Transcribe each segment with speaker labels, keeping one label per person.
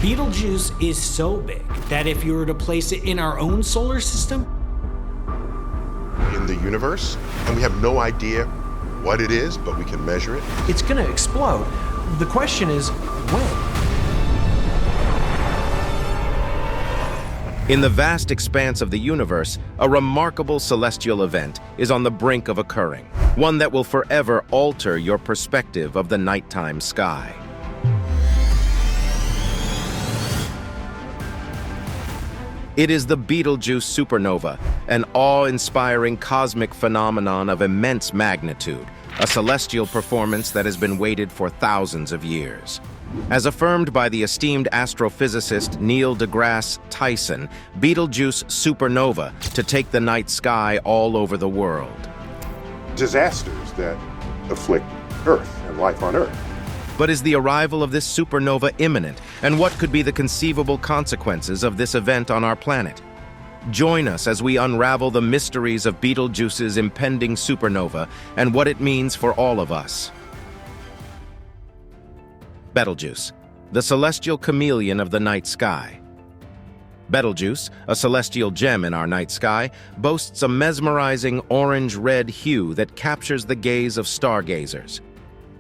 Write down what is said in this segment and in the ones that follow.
Speaker 1: Betelgeuse is so big that if you were to place it in our own solar system,
Speaker 2: in the universe, and we have no idea what it is, but we can measure it.
Speaker 3: It's going to explode. The question is, when?
Speaker 4: In the vast expanse of the universe, a remarkable celestial event is on the brink of occurring, one that will forever alter your perspective of the nighttime sky. It is the Betelgeuse Supernova, an awe-inspiring cosmic phenomenon of immense magnitude, a celestial performance that has been waited for thousands of years. As affirmed by the esteemed astrophysicist Neil deGrasse Tyson, Betelgeuse Supernova to take the night sky all over the world.
Speaker 2: Disasters that afflict Earth and life on Earth.
Speaker 4: But is the arrival of this supernova imminent, and what could be the conceivable consequences of this event on our planet? Join us as we unravel the mysteries of Betelgeuse's impending supernova and what it means for all of us. Betelgeuse, the celestial chameleon of the night sky. Betelgeuse, a celestial gem in our night sky, boasts a mesmerizing orange-red hue that captures the gaze of stargazers.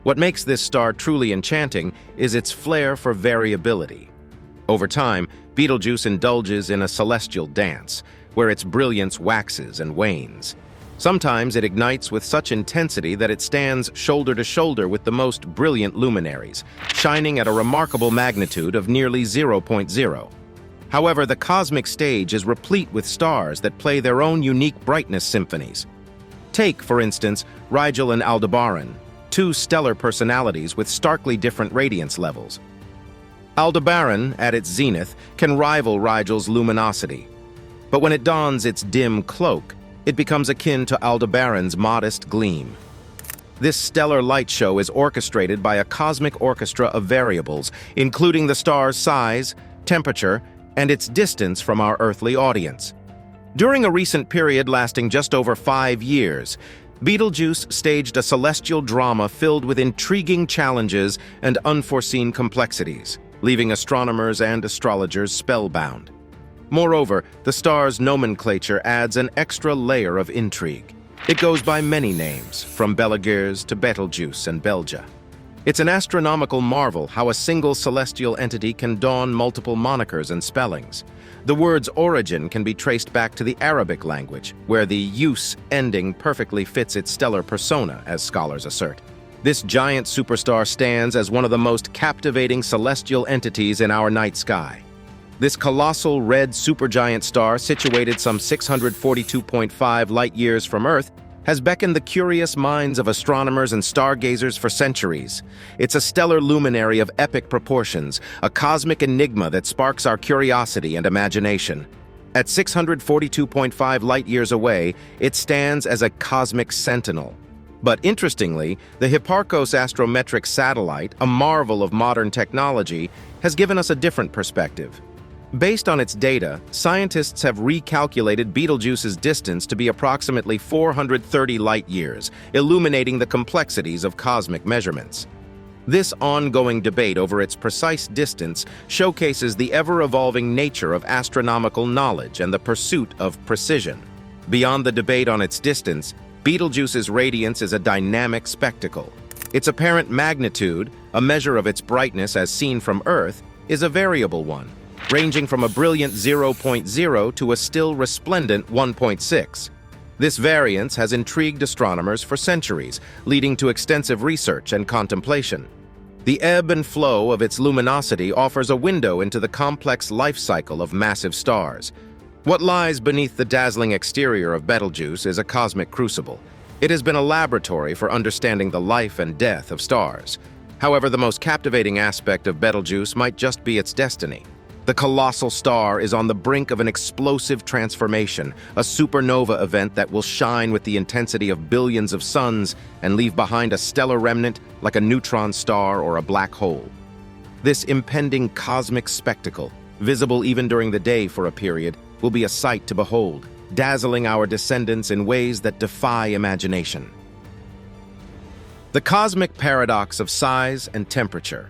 Speaker 4: What makes this star truly enchanting is its flair for variability. Over time, Betelgeuse indulges in a celestial dance, where its brilliance waxes and wanes. Sometimes it ignites with such intensity that it stands shoulder to shoulder with the most brilliant luminaries, shining at a remarkable magnitude of nearly 0.0. However, the cosmic stage is replete with stars that play their own unique brightness symphonies. Take, for instance, Rigel and Aldebaran, two stellar personalities with starkly different radiance levels. Aldebaran, at its zenith, can rival Rigel's luminosity. But when it dons its dim cloak, it becomes akin to Aldebaran's modest gleam. This stellar light show is orchestrated by a cosmic orchestra of variables, including the star's size, temperature, and its distance from our earthly audience. During a recent period lasting just over 5 years, Betelgeuse staged a celestial drama filled with intriguing challenges and unforeseen complexities, leaving astronomers and astrologers spellbound. Moreover, the star's nomenclature adds an extra layer of intrigue. It goes by many names, from Betelgeuse to Betelgeuse and Belgia. It's an astronomical marvel how a single celestial entity can don multiple monikers and spellings. The word's origin can be traced back to the Arabic language, where the use ending perfectly fits its stellar persona, as scholars assert. This giant superstar stands as one of the most captivating celestial entities in our night sky. This colossal red supergiant star, situated some 642.5 light-years from Earth, has beckoned the curious minds of astronomers and stargazers for centuries. It's a stellar luminary of epic proportions, a cosmic enigma that sparks our curiosity and imagination. At 642.5 light-years away, it stands as a cosmic sentinel. But interestingly, the Hipparcos astrometric satellite, a marvel of modern technology, has given us a different perspective. Based on its data, scientists have recalculated Betelgeuse's distance to be approximately 430 light-years, illuminating the complexities of cosmic measurements. This ongoing debate over its precise distance showcases the ever-evolving nature of astronomical knowledge and the pursuit of precision. Beyond the debate on its distance, Betelgeuse's radiance is a dynamic spectacle. Its apparent magnitude, a measure of its brightness as seen from Earth, is a variable one, ranging from a brilliant 0.0 to a still resplendent 1.6. This variance has intrigued astronomers for centuries, leading to extensive research and contemplation. The ebb and flow of its luminosity offers a window into the complex life cycle of massive stars. What lies beneath the dazzling exterior of Betelgeuse is a cosmic crucible. It has been a laboratory for understanding the life and death of stars. However, the most captivating aspect of Betelgeuse might just be its destiny. The colossal star is on the brink of an explosive transformation, a supernova event that will shine with the intensity of billions of suns and leave behind a stellar remnant like a neutron star or a black hole. This impending cosmic spectacle, visible even during the day for a period, will be a sight to behold, dazzling our descendants in ways that defy imagination. The cosmic paradox of size and temperature.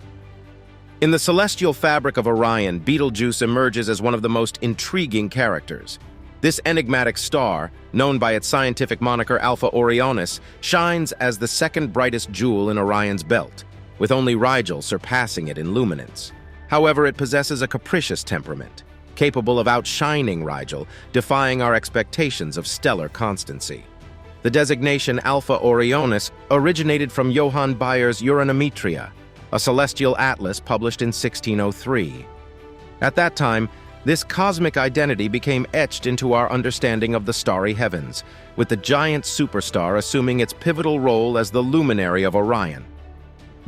Speaker 4: In the celestial fabric of Orion, Betelgeuse emerges as one of the most intriguing characters. This enigmatic star, known by its scientific moniker Alpha Orionis, shines as the second brightest jewel in Orion's belt, with only Rigel surpassing it in luminance. However, it possesses a capricious temperament, capable of outshining Rigel, defying our expectations of stellar constancy. The designation Alpha Orionis originated from Johann Bayer's Uranometria, a celestial atlas published in 1603. At that time, this cosmic identity became etched into our understanding of the starry heavens, with the giant superstar assuming its pivotal role as the luminary of Orion.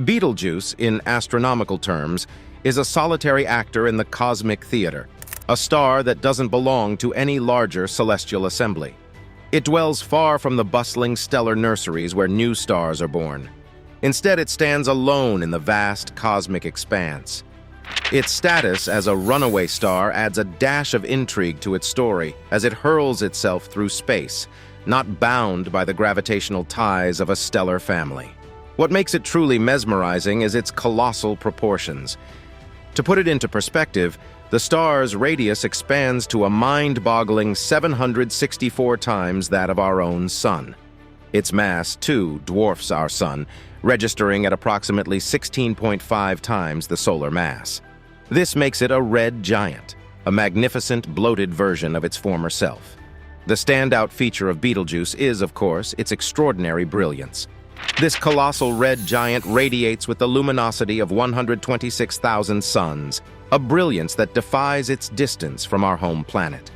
Speaker 4: Betelgeuse, in astronomical terms, is a solitary actor in the cosmic theater, a star that doesn't belong to any larger celestial assembly. It dwells far from the bustling stellar nurseries where new stars are born. Instead, it stands alone in the vast cosmic expanse. Its status as a runaway star adds a dash of intrigue to its story as it hurls itself through space, not bound by the gravitational ties of a stellar family. What makes it truly mesmerizing is its colossal proportions. To put it into perspective, the star's radius expands to a mind-boggling 764 times that of our own Sun. Its mass, too, dwarfs our Sun, registering at approximately 16.5 times the solar mass. This makes it a red giant, a magnificent, bloated version of its former self. The standout feature of Betelgeuse is, of course, its extraordinary brilliance. This colossal red giant radiates with the luminosity of 126,000 suns, a brilliance that defies its distance from our home planet.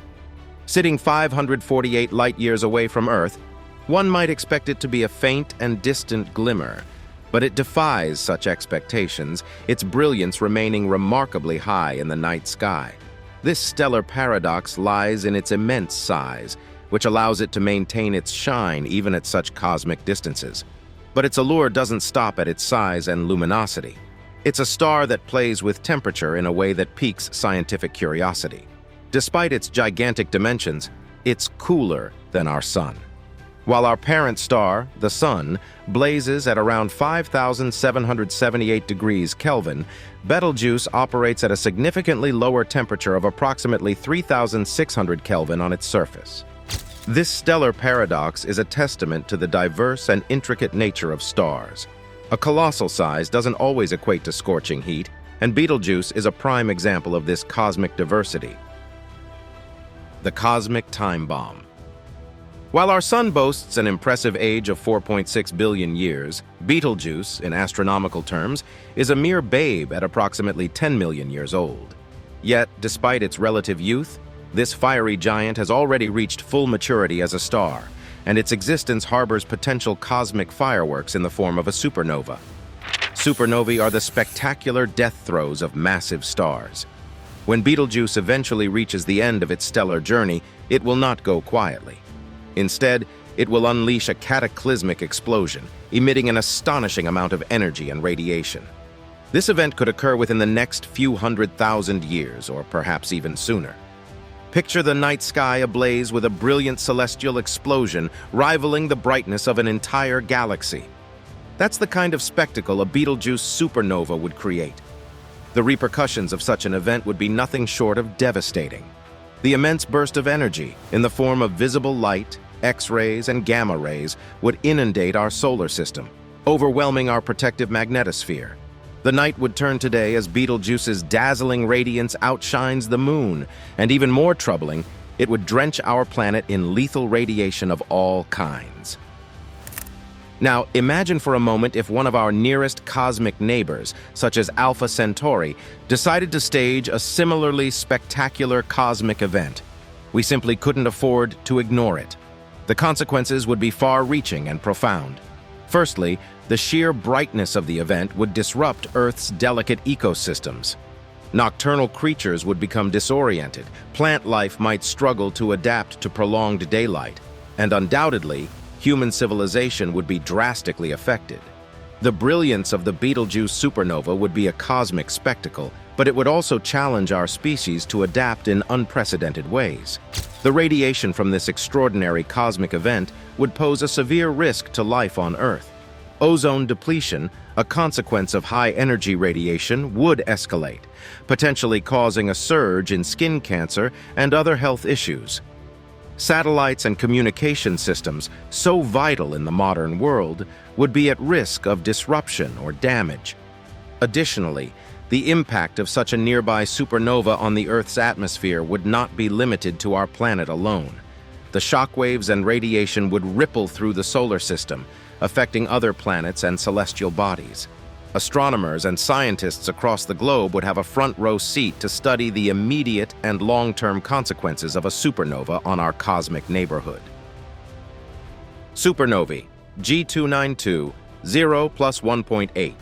Speaker 4: Sitting 548 light-years away from Earth, one might expect it to be a faint and distant glimmer, but it defies such expectations, its brilliance remaining remarkably high in the night sky. This stellar paradox lies in its immense size, which allows it to maintain its shine even at such cosmic distances. But its allure doesn't stop at its size and luminosity. It's a star that plays with temperature in a way that piques scientific curiosity. Despite its gigantic dimensions, it's cooler than our Sun. While our parent star, the Sun, blazes at around 5,778 degrees Kelvin, Betelgeuse operates at a significantly lower temperature of approximately 3,600 Kelvin on its surface. This stellar paradox is a testament to the diverse and intricate nature of stars. A colossal size doesn't always equate to scorching heat, and Betelgeuse is a prime example of this cosmic diversity. The cosmic time bomb. While our Sun boasts an impressive age of 4.6 billion years, Betelgeuse, in astronomical terms, is a mere babe at approximately 10 million years old. Yet, despite its relative youth, this fiery giant has already reached full maturity as a star, and its existence harbors potential cosmic fireworks in the form of a supernova. Supernovae are the spectacular death throes of massive stars. When Betelgeuse eventually reaches the end of its stellar journey, it will not go quietly. Instead, it will unleash a cataclysmic explosion, emitting an astonishing amount of energy and radiation. This event could occur within the next few 100,000 years, or perhaps even sooner. Picture the night sky ablaze with a brilliant celestial explosion rivaling the brightness of an entire galaxy. That's the kind of spectacle a Betelgeuse supernova would create. The repercussions of such an event would be nothing short of devastating. The immense burst of energy, in the form of visible light, X-rays, and gamma rays, would inundate our solar system, overwhelming our protective magnetosphere. The night would turn to day as Betelgeuse's dazzling radiance outshines the moon, and even more troubling, it would drench our planet in lethal radiation of all kinds. Now, imagine for a moment if one of our nearest cosmic neighbors, such as Alpha Centauri, decided to stage a similarly spectacular cosmic event. We simply couldn't afford to ignore it. The consequences would be far-reaching and profound. Firstly, the sheer brightness of the event would disrupt Earth's delicate ecosystems. Nocturnal creatures would become disoriented, plant life might struggle to adapt to prolonged daylight, and undoubtedly, human civilization would be drastically affected. The brilliance of the Betelgeuse supernova would be a cosmic spectacle, but it would also challenge our species to adapt in unprecedented ways. The radiation from this extraordinary cosmic event would pose a severe risk to life on Earth. ozone depletion, a consequence of high-energy radiation, would escalate, potentially causing a surge in skin cancer and other health issues. Satellites and communication systems, so vital in the modern world, would be at risk of disruption or damage. Additionally, the impact of such a nearby supernova on the Earth's atmosphere would not be limited to our planet alone. The shockwaves and radiation would ripple through the solar system, affecting other planets and celestial bodies. Astronomers and scientists across the globe would have a front-row seat to study the immediate and long-term consequences of a supernova on our cosmic neighborhood. Supernovae, G292, 0 plus 1.8.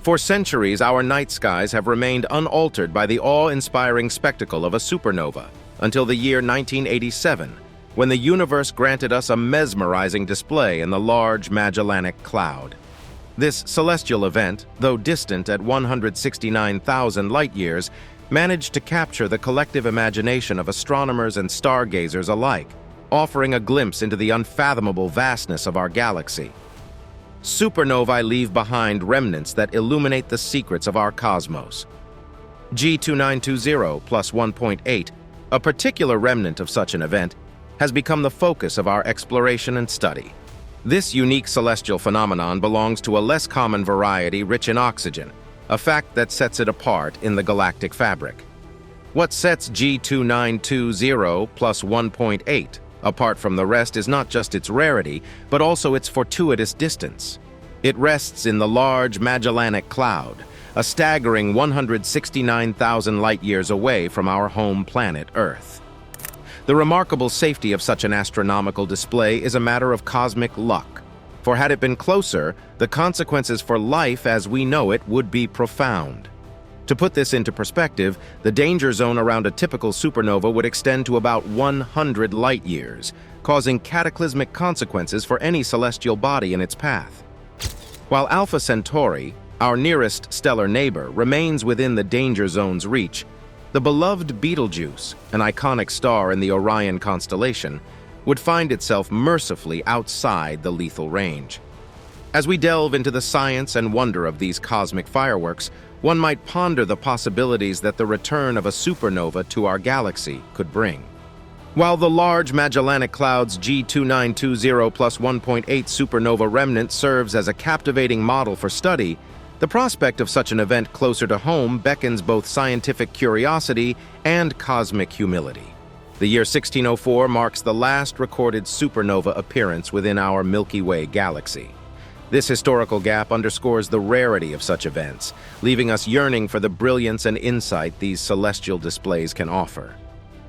Speaker 4: For centuries, our night skies have remained unaltered by the awe-inspiring spectacle of a supernova, until the year 1987, when the universe granted us a mesmerizing display in the Large Magellanic Cloud. This celestial event, though distant at 169,000 light-years, managed to capture the collective imagination of astronomers and stargazers alike, offering a glimpse into the unfathomable vastness of our galaxy. Supernovae leave behind remnants that illuminate the secrets of our cosmos. G2920 plus 1.8, a particular remnant of such an event, has become the focus of our exploration and study. This unique celestial phenomenon belongs to a less common variety rich in oxygen, a fact that sets it apart in the galactic fabric. What sets G2920 plus 1.8 apart from the rest is not just its rarity, but also its fortuitous distance. It rests in the Large Magellanic Cloud, a staggering 169,000 light-years away from our home planet, Earth. The remarkable safety of such an astronomical display is a matter of cosmic luck, for had it been closer, the consequences for life as we know it would be profound. To put this into perspective, the danger zone around a typical supernova would extend to about 100 light-years, causing cataclysmic consequences for any celestial body in its path. While Alpha Centauri, our nearest stellar neighbor, remains within the danger zone's reach, the beloved Betelgeuse, an iconic star in the Orion constellation, would find itself mercifully outside the lethal range. As we delve into the science and wonder of these cosmic fireworks, one might ponder the possibilities that the return of a supernova to our galaxy could bring. While the Large Magellanic Cloud's G2920 plus 1.8 supernova remnant serves as a captivating model for study, the prospect of such an event closer to home beckons both scientific curiosity and cosmic humility. The year 1604 marks the last recorded supernova appearance within our Milky Way galaxy. This historical gap underscores the rarity of such events, leaving us yearning for the brilliance and insight these celestial displays can offer.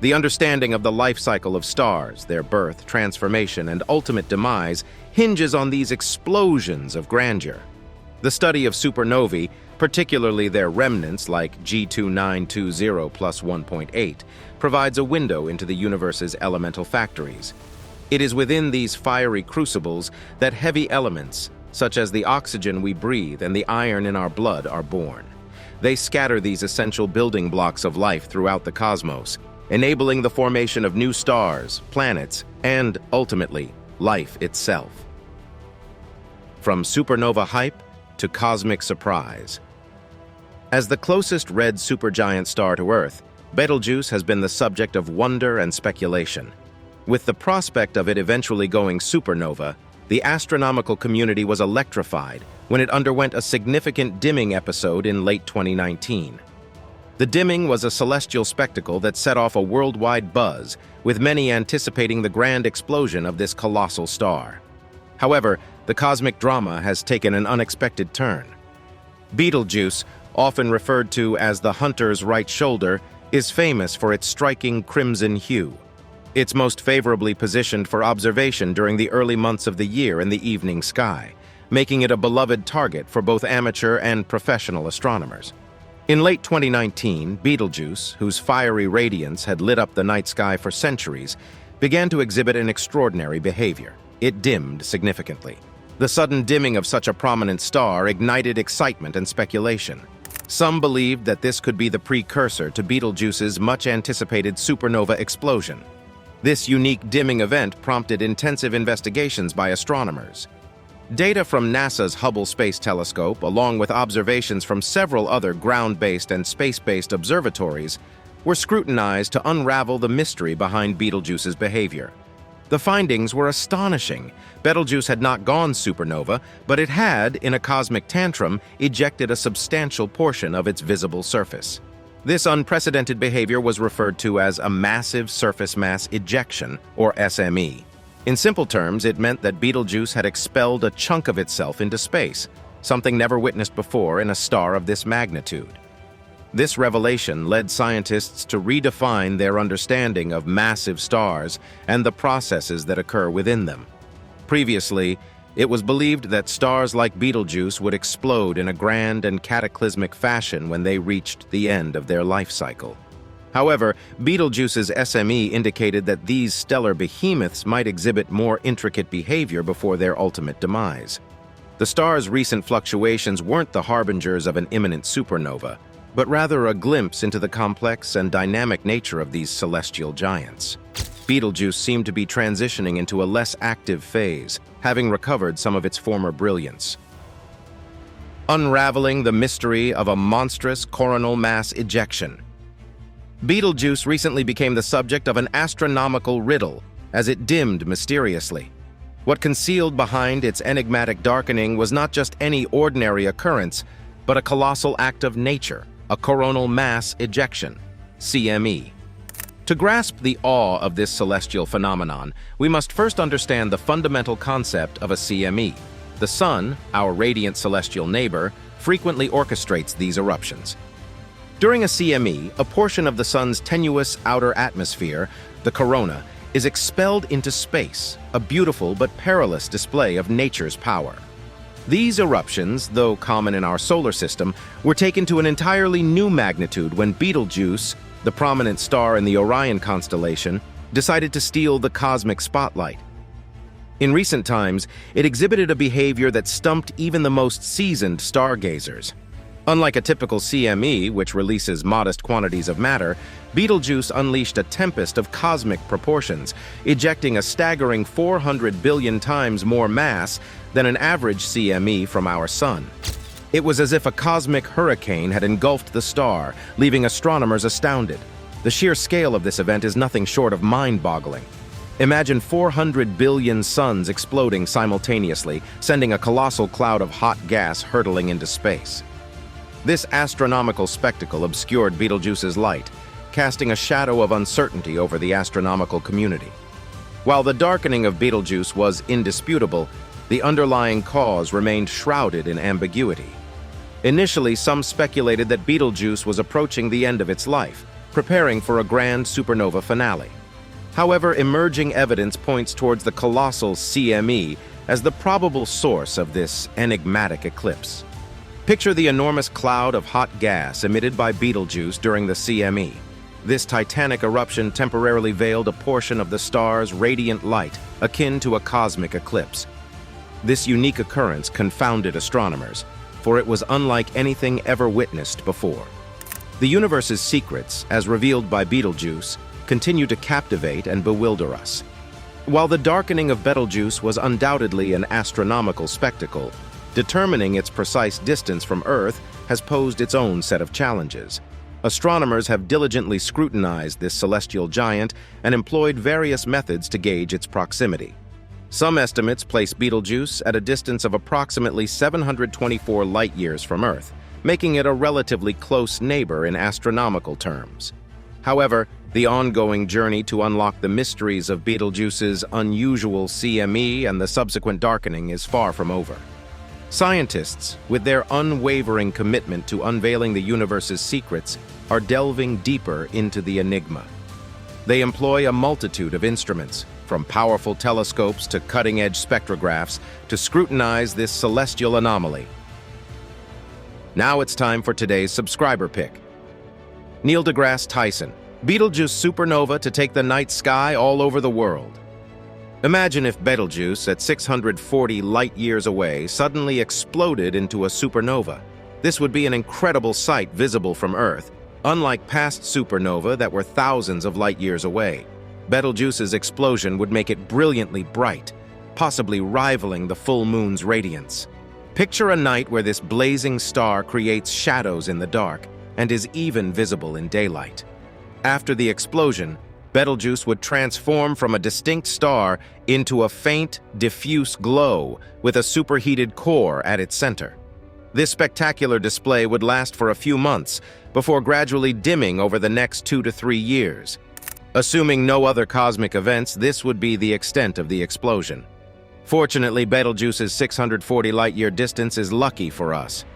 Speaker 4: The understanding of the life cycle of stars, their birth, transformation, and ultimate demise hinges on these explosions of grandeur. The study of supernovae, particularly their remnants like G2920 plus 1.8, provides a window into the universe's elemental factories. It is within these fiery crucibles that heavy elements, such as the oxygen we breathe and the iron in our blood, are born. They scatter these essential building blocks of life throughout the cosmos, enabling the formation of new stars, planets, and, ultimately, life itself. From supernova hype to cosmic surprise. As the closest red supergiant star to Earth, Betelgeuse has been the subject of wonder and speculation. With the prospect of it eventually going supernova, the astronomical community was electrified when it underwent a significant dimming episode in late 2019. The dimming was a celestial spectacle that set off a worldwide buzz, with many anticipating the grand explosion of this colossal star. However, the cosmic drama has taken an unexpected turn. Betelgeuse, often referred to as the hunter's right shoulder, is famous for its striking crimson hue. It's most favorably positioned for observation during the early months of the year in the evening sky, making it a beloved target for both amateur and professional astronomers. In late 2019, Betelgeuse, whose fiery radiance had lit up the night sky for centuries, began to exhibit an extraordinary behavior. It dimmed significantly. The sudden dimming of such a prominent star ignited excitement and speculation. Some believed that this could be the precursor to Betelgeuse's much-anticipated supernova explosion. This unique dimming event prompted intensive investigations by astronomers. Data from NASA's Hubble Space Telescope, along with observations from several other ground-based and space-based observatories, were scrutinized to unravel the mystery behind Betelgeuse's behavior. The findings were astonishing. Betelgeuse had not gone supernova, but it had, in a cosmic tantrum, ejected a substantial portion of its visible surface. This unprecedented behavior was referred to as a massive surface mass ejection, or SME. In simple terms, it meant that Betelgeuse had expelled a chunk of itself into space, something never witnessed before in a star of this magnitude. This revelation led scientists to redefine their understanding of massive stars and the processes that occur within them. Previously, it was believed that stars like Betelgeuse would explode in a grand and cataclysmic fashion when they reached the end of their life cycle. However, Betelgeuse's SME indicated that these stellar behemoths might exhibit more intricate behavior before their ultimate demise. The star's recent fluctuations weren't the harbingers of an imminent supernova, but rather a glimpse into the complex and dynamic nature of these celestial giants. Betelgeuse seemed to be transitioning into a less active phase, having recovered some of its former brilliance. Unraveling the mystery of a monstrous coronal mass ejection. Betelgeuse recently became the subject of an astronomical riddle as it dimmed mysteriously. What concealed behind its enigmatic darkening was not just any ordinary occurrence, but a colossal act of nature, a coronal mass ejection, CME. To grasp the awe of this celestial phenomenon, we must first understand the fundamental concept of a CME. The Sun, our radiant celestial neighbor, frequently orchestrates these eruptions. During a CME, a portion of the Sun's tenuous outer atmosphere, the corona, is expelled into space, a beautiful but perilous display of nature's power. These eruptions, though common in our solar system, were taken to an entirely new magnitude when Betelgeuse, the prominent star in the Orion constellation, decided to steal the cosmic spotlight. In recent times, it exhibited a behavior that stumped even the most seasoned stargazers. Unlike a typical CME, which releases modest quantities of matter, Betelgeuse unleashed a tempest of cosmic proportions, ejecting a staggering 400 billion times more mass than an average CME from our Sun. It was as if a cosmic hurricane had engulfed the star, leaving astronomers astounded. The sheer scale of this event is nothing short of mind-boggling. Imagine 400 billion suns exploding simultaneously, sending a colossal cloud of hot gas hurtling into space. This astronomical spectacle obscured Betelgeuse's light, casting a shadow of uncertainty over the astronomical community. While the darkening of Betelgeuse was indisputable, the underlying cause remained shrouded in ambiguity. Initially, some speculated that Betelgeuse was approaching the end of its life, preparing for a grand supernova finale. However, emerging evidence points towards the colossal CME as the probable source of this enigmatic eclipse. Picture the enormous cloud of hot gas emitted by Betelgeuse during the CME. This titanic eruption temporarily veiled a portion of the star's radiant light, akin to a cosmic eclipse. This unique occurrence confounded astronomers, for it was unlike anything ever witnessed before. The universe's secrets, as revealed by Betelgeuse, continue to captivate and bewilder us. While the darkening of Betelgeuse was undoubtedly an astronomical spectacle, determining its precise distance from Earth has posed its own set of challenges. Astronomers have diligently scrutinized this celestial giant and employed various methods to gauge its proximity. Some estimates place Betelgeuse at a distance of approximately 724 light-years from Earth, making it a relatively close neighbor in astronomical terms. However, the ongoing journey to unlock the mysteries of Betelgeuse's unusual CME and the subsequent darkening is far from over. Scientists, with their unwavering commitment to unveiling the universe's secrets, are delving deeper into the enigma. They employ a multitude of instruments, from powerful telescopes to cutting-edge spectrographs, to scrutinize this celestial anomaly. Now it's time for today's subscriber pick. Neil deGrasse Tyson, Betelgeuse Supernova to take the night sky all over the world. Imagine if Betelgeuse, at 640 light-years away, suddenly exploded into a supernova. This would be an incredible sight visible from Earth. Unlike past supernovae that were thousands of light-years away, Betelgeuse's explosion would make it brilliantly bright. possibly rivaling the full moon's radiance. Picture a night where this blazing star creates shadows in the dark and is even visible in daylight. After the explosion, Betelgeuse would transform from a distinct star into a faint, diffuse glow with a superheated core at its center. This spectacular display would last for a few months before gradually dimming over the next 2 to 3 years. Assuming no other cosmic events, this would be the extent of the explosion. Fortunately, Betelgeuse's 640 light-year distance is lucky for us.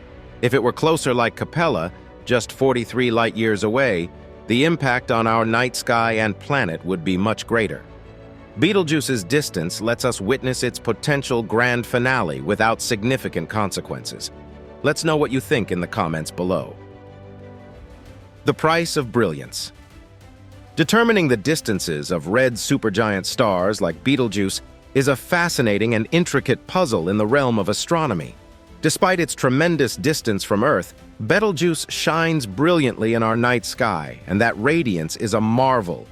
Speaker 4: If it were closer like Capella, just 43 light-years away, the impact on our night sky and planet would be much greater. Betelgeuse's distance lets us witness its potential grand finale without significant consequences. Let's know what you think in the comments below. The price of brilliance. Determining the distances of red supergiant stars like Betelgeuse is a fascinating and intricate puzzle in the realm of astronomy. Despite its tremendous distance from Earth, Betelgeuse shines brilliantly in our night sky, and that radiance is a marvel.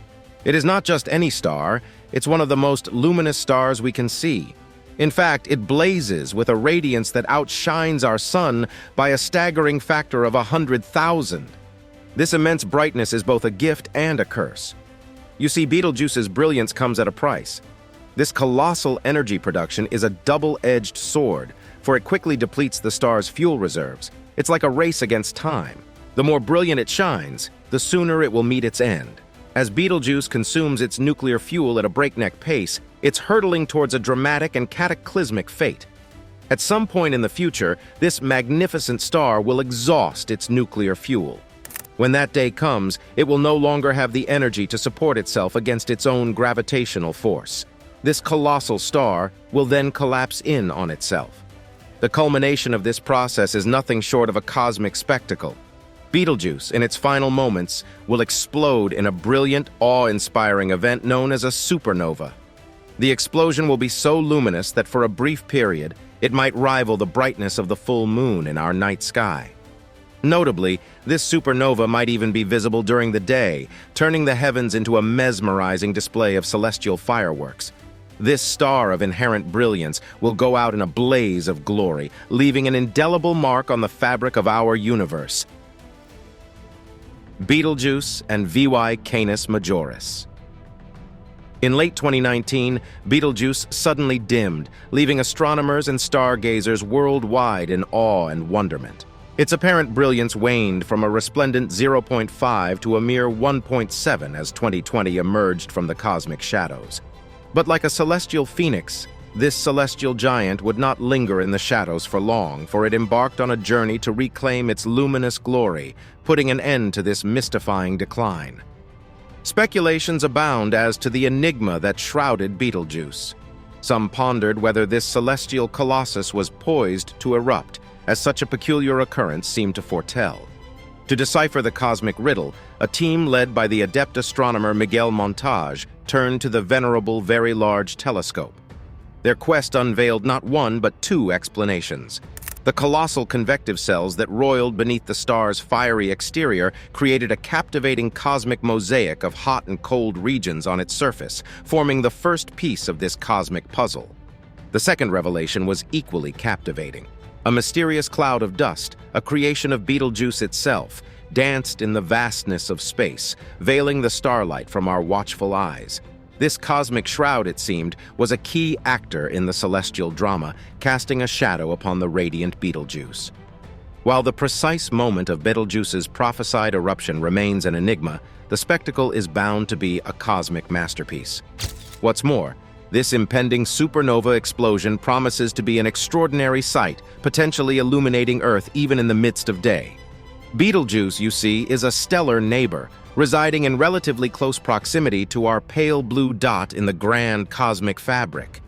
Speaker 4: It is not just any star, it's one of the most luminous stars we can see. In fact, it blazes with a radiance that outshines our sun by a staggering factor of 100,000. This immense brightness is both a gift and a curse. You see, Betelgeuse's brilliance comes at a price. This colossal energy production is a double-edged sword, for it quickly depletes the star's fuel reserves. It's like a race against time. The more brilliant it shines, the sooner it will meet its end. As Betelgeuse consumes its nuclear fuel at a breakneck pace, it's hurtling towards a dramatic and cataclysmic fate. At some point in the future, this magnificent star will exhaust its nuclear fuel. When that day comes, it will no longer have the energy to support itself against its own gravitational force. This colossal star will then collapse in on itself. The culmination of this process is nothing short of a cosmic spectacle. Betelgeuse, in its final moments, will explode in a brilliant, awe-inspiring event known as a supernova. The explosion will be so luminous that for a brief period, it might rival the brightness of the full moon in our night sky. Notably, this supernova might even be visible during the day, turning the heavens into a mesmerizing display of celestial fireworks. This star of inherent brilliance will go out in a blaze of glory, leaving an indelible mark on the fabric of our universe. Betelgeuse and VY Canis Majoris. In late 2019, Betelgeuse suddenly dimmed, leaving astronomers and stargazers worldwide in awe and wonderment. Its apparent brilliance waned from a resplendent 0.5 to a mere 1.7 as 2020 emerged from the cosmic shadows. But like a celestial phoenix, this celestial giant would not linger in the shadows for long, for it embarked on a journey to reclaim its luminous glory, putting an end to this mystifying decline. Speculations abound as to the enigma that shrouded Betelgeuse. Some pondered whether this celestial colossus was poised to erupt, as such a peculiar occurrence seemed to foretell. To decipher the cosmic riddle, a team led by the adept astronomer Miguel Montage turned to the venerable Very Large Telescope. Their quest unveiled not one but two explanations. The colossal convective cells that roiled beneath the star's fiery exterior created a captivating cosmic mosaic of hot and cold regions on its surface, forming the first piece of this cosmic puzzle. The second revelation was equally captivating. A mysterious cloud of dust, a creation of Betelgeuse itself, danced in the vastness of space, veiling the starlight from our watchful eyes. This cosmic shroud, it seemed, was a key actor in the celestial drama, casting a shadow upon the radiant Betelgeuse. While the precise moment of Betelgeuse's prophesied eruption remains an enigma, the spectacle is bound to be a cosmic masterpiece. What's more, this impending supernova explosion promises to be an extraordinary sight, potentially illuminating Earth even in the midst of day. Betelgeuse, you see, is a stellar neighbor, residing in relatively close proximity to our pale blue dot in the grand cosmic fabric.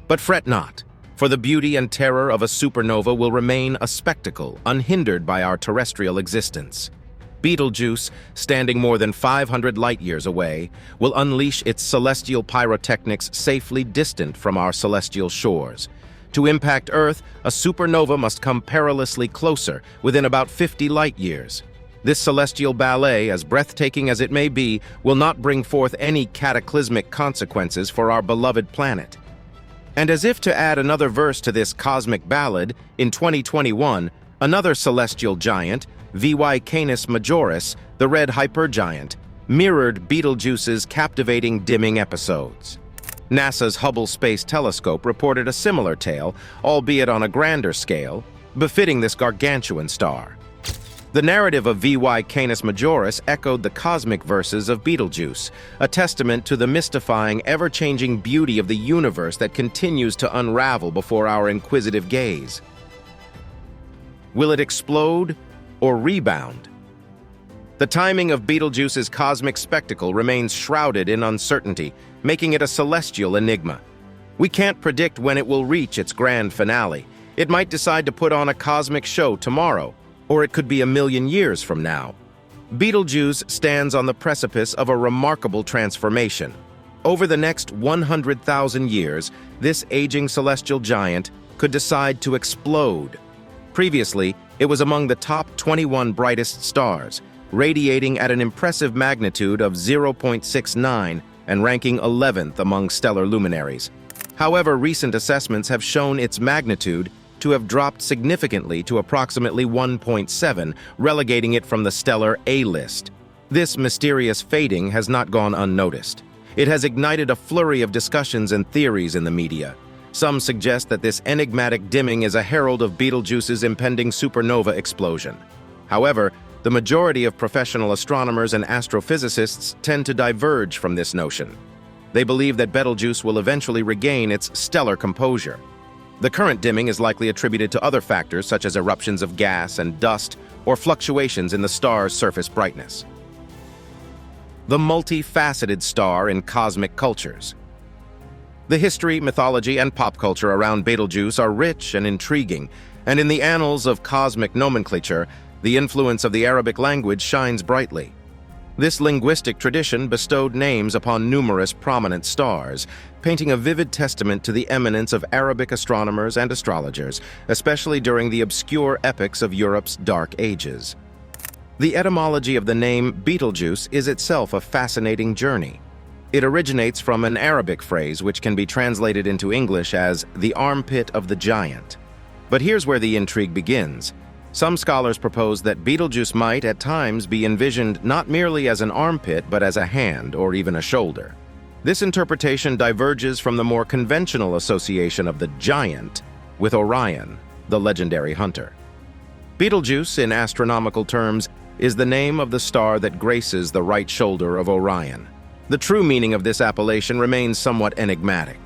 Speaker 4: But fret not, for the beauty and terror of a supernova will remain a spectacle, unhindered by our terrestrial existence. Betelgeuse, standing more than 500 light-years away, will unleash its celestial pyrotechnics safely distant from our celestial shores. To impact Earth, a supernova must come perilously closer, within about 50 light-years. This celestial ballet, as breathtaking as it may be, will not bring forth any cataclysmic consequences for our beloved planet. And as if to add another verse to this cosmic ballad, in 2021, another celestial giant, VY Canis Majoris, the red hypergiant, mirrored Betelgeuse's captivating dimming episodes. NASA's Hubble Space Telescope reported a similar tale, albeit on a grander scale, befitting this gargantuan star. The narrative of VY Canis Majoris echoed the cosmic verses of Betelgeuse, a testament to the mystifying, ever-changing beauty of the universe that continues to unravel before our inquisitive gaze. Will it explode or rebound? The timing of Betelgeuse's cosmic spectacle remains shrouded in uncertainty, making it a celestial enigma. We can't predict when it will reach its grand finale. It might decide to put on a cosmic show tomorrow, or it could be 1,000,000 years from now. Betelgeuse stands on the precipice of a remarkable transformation. Over the next 100,000 years, this aging celestial giant could decide to explode. Previously, it was among the top 21 brightest stars, radiating at an impressive magnitude of 0.69 and ranking 11th among stellar luminaries. However, recent assessments have shown its magnitude to have dropped significantly to approximately 1.7, relegating it from the stellar A-list. This mysterious fading has not gone unnoticed. It has ignited a flurry of discussions and theories in the media. Some suggest that this enigmatic dimming is a herald of Betelgeuse's impending supernova explosion. However, the majority of professional astronomers and astrophysicists tend to diverge from this notion. They believe that Betelgeuse will eventually regain its stellar composure. The current dimming is likely attributed to other factors such as eruptions of gas and dust or fluctuations in the star's surface brightness. The multifaceted star in cosmic cultures. The history, mythology, and pop culture around Betelgeuse are rich and intriguing, and in the annals of cosmic nomenclature, the influence of the Arabic language shines brightly. This linguistic tradition bestowed names upon numerous prominent stars, painting a vivid testament to the eminence of Arabic astronomers and astrologers, especially during the obscure epochs of Europe's Dark Ages. The etymology of the name Betelgeuse is itself a fascinating journey. It originates from an Arabic phrase which can be translated into English as the armpit of the giant. But here's where the intrigue begins. Some scholars propose that Betelgeuse might, at times, be envisioned not merely as an armpit, but as a hand or even a shoulder. This interpretation diverges from the more conventional association of the giant with Orion, the legendary hunter. Betelgeuse, in astronomical terms, is the name of the star that graces the right shoulder of Orion. The true meaning of this appellation remains somewhat enigmatic.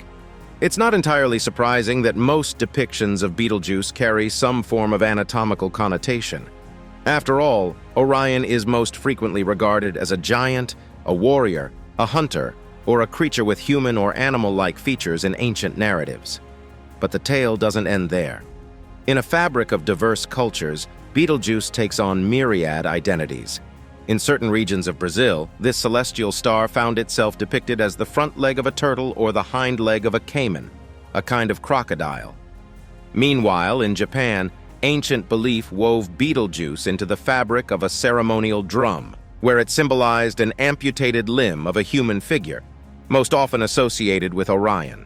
Speaker 4: It's not entirely surprising that most depictions of Betelgeuse carry some form of anatomical connotation. After all, Orion is most frequently regarded as a giant, a warrior, a hunter, or a creature with human or animal-like features in ancient narratives. But the tale doesn't end there. In a fabric of diverse cultures, Betelgeuse takes on myriad identities. In certain regions of Brazil, this celestial star found itself depicted as the front leg of a turtle or the hind leg of a caiman, a kind of crocodile. Meanwhile, in Japan, ancient belief wove Betelgeuse into the fabric of a ceremonial drum, where it symbolized an amputated limb of a human figure, most often associated with Orion.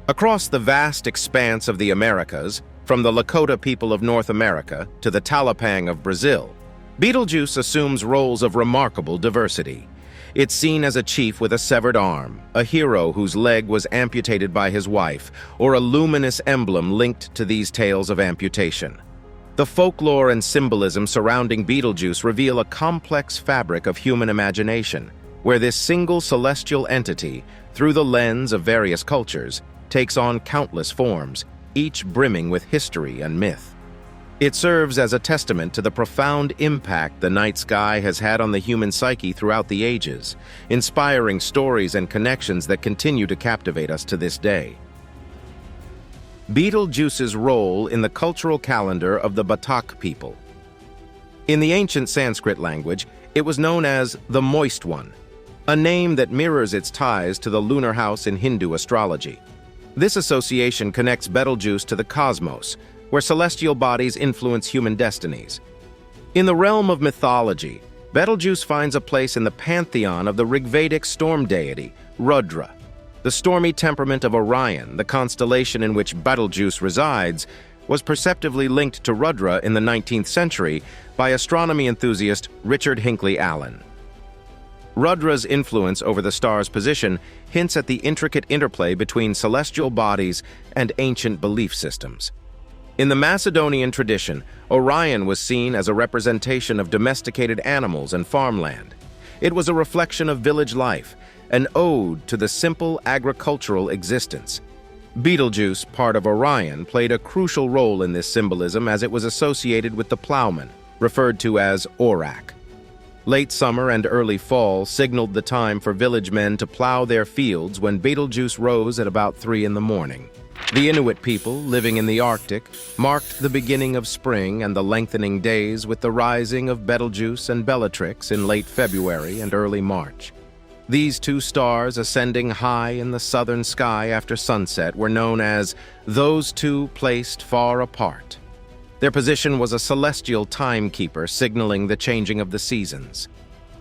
Speaker 4: Across the vast expanse of the Americas, from the Lakota people of North America to the Talipang of Brazil, Betelgeuse assumes roles of remarkable diversity. It's seen as a chief with a severed arm, a hero whose leg was amputated by his wife, or a luminous emblem linked to these tales of amputation. The folklore and symbolism surrounding Betelgeuse reveal a complex fabric of human imagination, where this single celestial entity, through the lens of various cultures, takes on countless forms, each brimming with history and myth. It serves as a testament to the profound impact the night sky has had on the human psyche throughout the ages, inspiring stories and connections that continue to captivate us to this day. Betelgeuse's role in the cultural calendar of the Batak people. In the ancient Sanskrit language, it was known as the Moist One, a name that mirrors its ties to the lunar house in Hindu astrology. This association connects Betelgeuse to the cosmos, where celestial bodies influence human destinies. In the realm of mythology, Betelgeuse finds a place in the pantheon of the Rigvedic storm deity, Rudra. The stormy temperament of Orion, the constellation in which Betelgeuse resides, was perceptively linked to Rudra in the 19th century by astronomy enthusiast Richard Hinckley Allen. Rudra's influence over the star's position hints at the intricate interplay between celestial bodies and ancient belief systems. In the Macedonian tradition, Orion was seen as a representation of domesticated animals and farmland. It was a reflection of village life, an ode to the simple agricultural existence. Betelgeuse, part of Orion, played a crucial role in this symbolism as it was associated with the plowman, referred to as Orak. Late summer and early fall signaled the time for village men to plow their fields when Betelgeuse rose at about 3 in the morning. The Inuit people, living in the Arctic, marked the beginning of spring and the lengthening days with the rising of Betelgeuse and Bellatrix in late February and early March. These two stars ascending high in the southern sky after sunset were known as those two placed far apart. Their position was a celestial timekeeper signaling the changing of the seasons.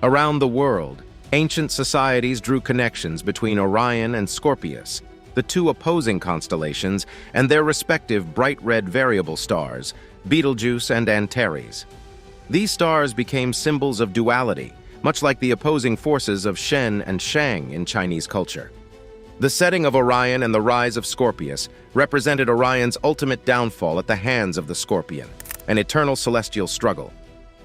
Speaker 4: Around the world, ancient societies drew connections between Orion and Scorpius, the two opposing constellations, and their respective bright red variable stars, Betelgeuse and Antares. These stars became symbols of duality, much like the opposing forces of Shen and Shang in Chinese culture. The setting of Orion and the rise of Scorpius represented Orion's ultimate downfall at the hands of the Scorpion, an eternal celestial struggle.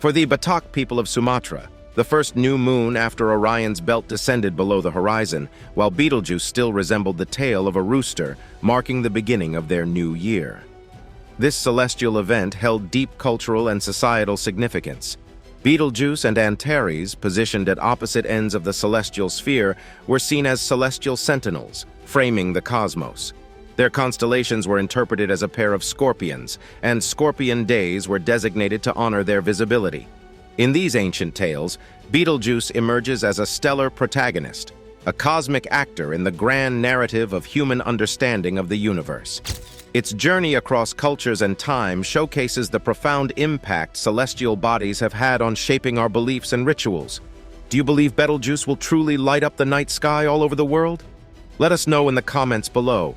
Speaker 4: For the Batak people of Sumatra, the first new moon after Orion's belt descended below the horizon, while Betelgeuse still resembled the tail of a rooster, marking the beginning of their new year. This celestial event held deep cultural and societal significance. Betelgeuse and Antares, positioned at opposite ends of the celestial sphere, were seen as celestial sentinels, framing the cosmos. Their constellations were interpreted as a pair of scorpions, and scorpion days were designated to honor their visibility. In these ancient tales, Betelgeuse emerges as a stellar protagonist, a cosmic actor in the grand narrative of human understanding of the universe. Its journey across cultures and time showcases the profound impact celestial bodies have had on shaping our beliefs and rituals. Do you believe Betelgeuse will truly light up the night sky all over the world? Let us know in the comments below.